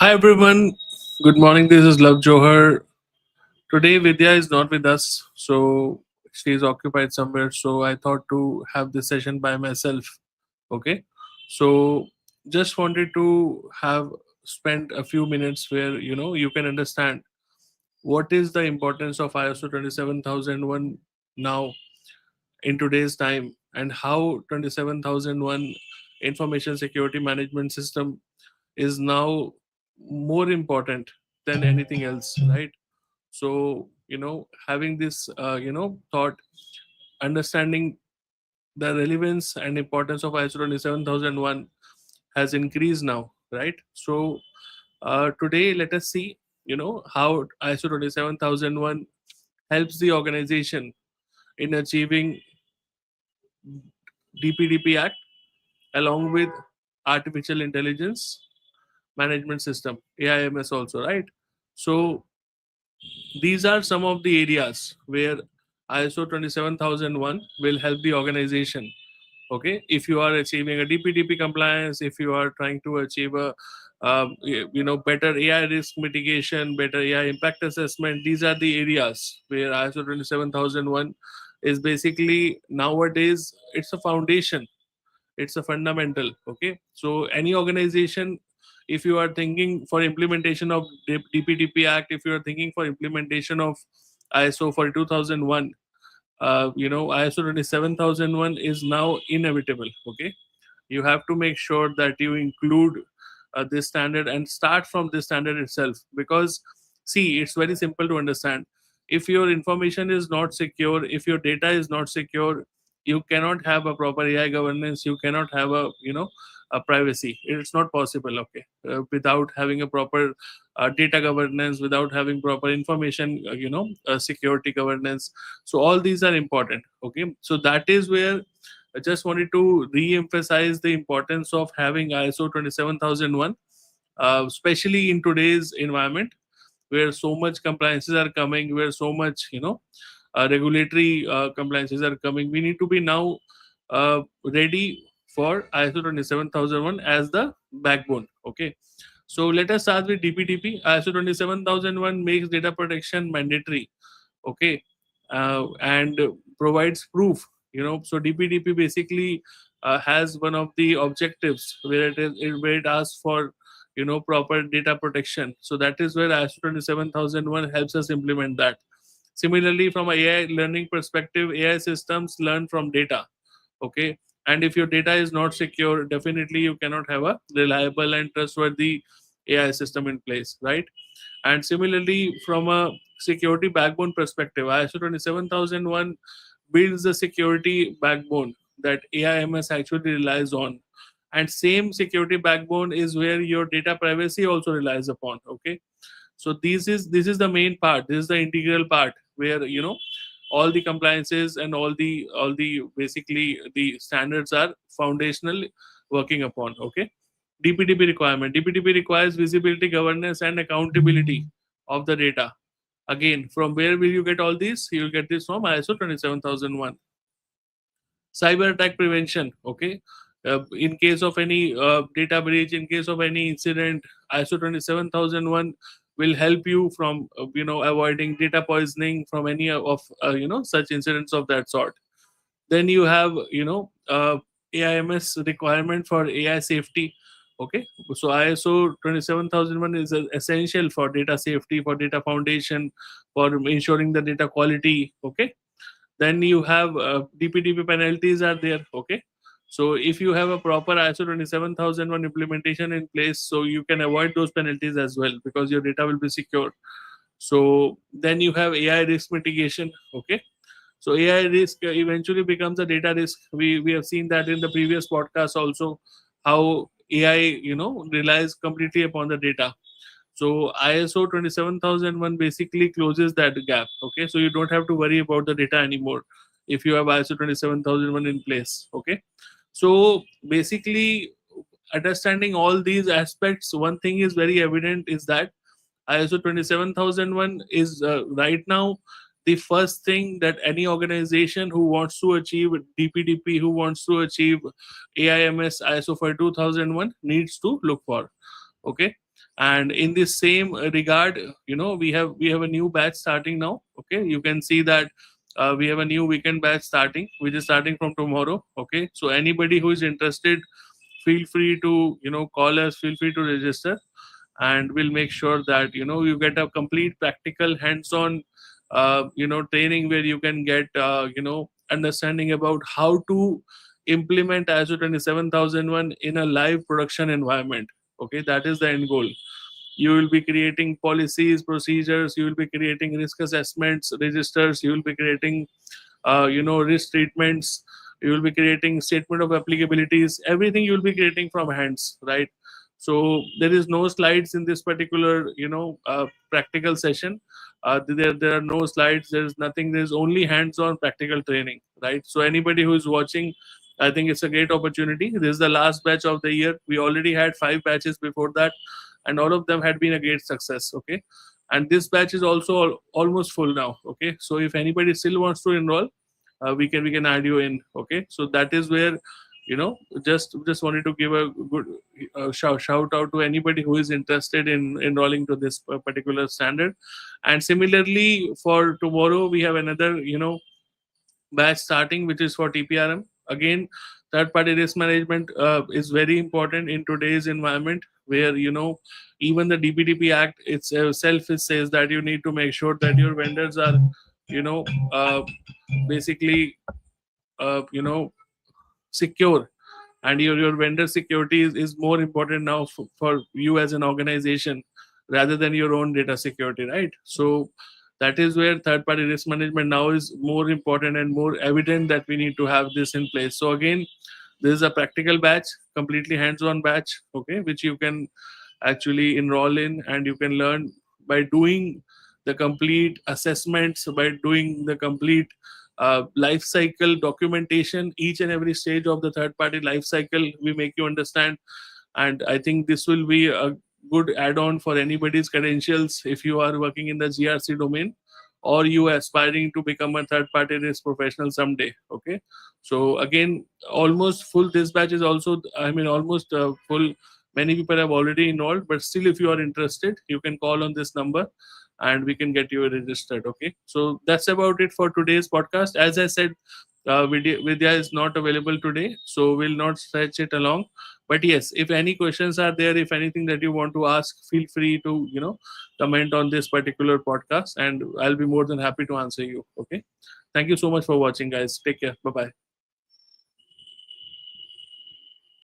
Hi everyone, good morning. This is Love Johar. Today Vidya is not with us, so she is occupied somewhere. So I thought to have this session by myself. Okay, so just wanted to have spent a few minutes where you can understand what is the importance of ISO 27001 now in today's time, and how 27001 information security management system is now more important than anything else, right? So having this thought, understanding the relevance and importance of ISO 27001 has increased now, right? So today let us see how ISO 27001 helps the organization in achieving DPDP Act along with artificial intelligence management system, AIMS also, right? So these are some of the areas where ISO 27001 will help the organization. Okay, if you are achieving a DPDP compliance, if you are trying to achieve a better AI risk mitigation, better AI impact assessment, these are the areas where ISO 27001 is basically nowadays it's a foundation, it's a fundamental. Okay, so any organization, if you are thinking for implementation of DPDP Act, if you are thinking for implementation of ISO for 2001, ISO 27001 is now inevitable. Okay, you have to make sure that you include this standard and start from this standard itself, because see, it's very simple to understand. If your information is not secure, if your data is not secure, you cannot have a proper AI governance, you cannot have a privacy. It's not possible. Okay, without having a proper data governance, without having proper information security governance. So all these are important. Okay, so that is where I just wanted to re-emphasize the importance of having ISO 27001, especially in today's environment where so much compliances are coming, where so much regulatory compliances are coming. We need to be now ready for ISO 27001 as the backbone. Okay, so let us start with DPDP. ISO 27001 makes data protection mandatory. Okay, and provides proof. So DPDP basically has one of the objectives where where it asks for proper data protection. So that is where ISO 27001 helps us implement that. Similarly, from a AI learning perspective, AI systems learn from data. Okay, and if your data is not secure, definitely you cannot have a reliable and trustworthy AI system in place, right? And similarly, from a security backbone perspective, ISO 27001 builds the security backbone that AIMS actually relies on. And same security backbone is where your data privacy also relies upon. Okay, so this is the main part, this is the integral part where all the compliances and all the basically the standards are foundational working upon. Okay, DPDP requirement. DPDP requires visibility, governance, and accountability of the data. Again, from where will you get all these? You will get this from ISO 27001. Cyber attack prevention. Okay, in case of any data breach, in case of any incident, ISO 27001 will help you from avoiding data poisoning from any of such incidents of that sort. Then you have AIMS requirement for AI safety. Okay, so ISO 27001 is essential for data safety, for data foundation, for ensuring the data quality. Okay, then you have DPDP penalties are there. Okay, so if you have a proper ISO 27001 implementation in place, so you can avoid those penalties as well, because your data will be secure. So then you have AI risk mitigation. Okay, so AI risk eventually becomes a data risk. We have seen that in the previous podcast also, how AI relies completely upon the data. So ISO 27001 basically closes that gap. Okay, so you don't have to worry about the data anymore if you have ISO 27001 in place. Okay, so basically, understanding all these aspects, one thing is very evident is that ISO 27001 is right now the first thing that any organization who wants to achieve DPDP, who wants to achieve AIMS ISO for 2001 needs to look for. Okay, And in this same regard, we have a new batch starting now. Okay, you can see that we have a new weekend batch starting, which is starting from tomorrow. Okay, so anybody who is interested, feel free to call us, feel free to register, and we'll make sure that you get a complete practical hands-on training, where you can get understanding about how to implement ISO 27001 in a live production environment. Okay, that is the end goal. You will be creating policies, procedures, you will be creating risk assessments, registers, you will be creating risk treatments, you will be creating statement of applicabilities, everything you will be creating from hands, right? So there is no slides in this particular practical session. There are no slides, there is nothing, there is only hands on practical training, right? So anybody who is watching, I think it's a great opportunity. This is the last batch of the year. We already had 5 batches before that, and all of them had been a great success. Okay, and this batch is also almost full now. Okay, so if anybody still wants to enroll, we can add you in. Okay, so that is where just wanted to give a good shout out to anybody who is interested in enrolling to this particular standard. And similarly, for tomorrow we have another batch starting, which is for TPRM. Again, third party risk management is very important in today's environment, where even the DPDP Act itself says that you need to make sure that your vendors are you know uh, basically secure, and your vendor security is more important now for you as an organization, rather than your own data security, right? So that is where third party risk management now is more important and more evident that we need to have this in place. So again, this is a practical batch, completely hands on batch, okay, which you can actually enroll in, and you can learn by doing the complete assessments, by doing the complete life cycle documentation. Each and every stage of the third party life cycle we make you understand. And I think this will be a good add-on for anybody's credentials if you are working in the GRC domain, or you are aspiring to become a third party risk professional someday. Okay, so again, almost full. This batch is also, I mean, almost full. Many people have already enrolled, but still, if you are interested, you can call on this number and we can get you registered. Okay, so that's about it for today's podcast. As I said, Vidya is not available today, so we'll not stretch it along. But yes, if any questions are there, if anything that you want to ask, feel free to comment on this particular podcast, and I'll be more than happy to answer you. Okay, thank you so much for watching, guys. Take care. Bye bye.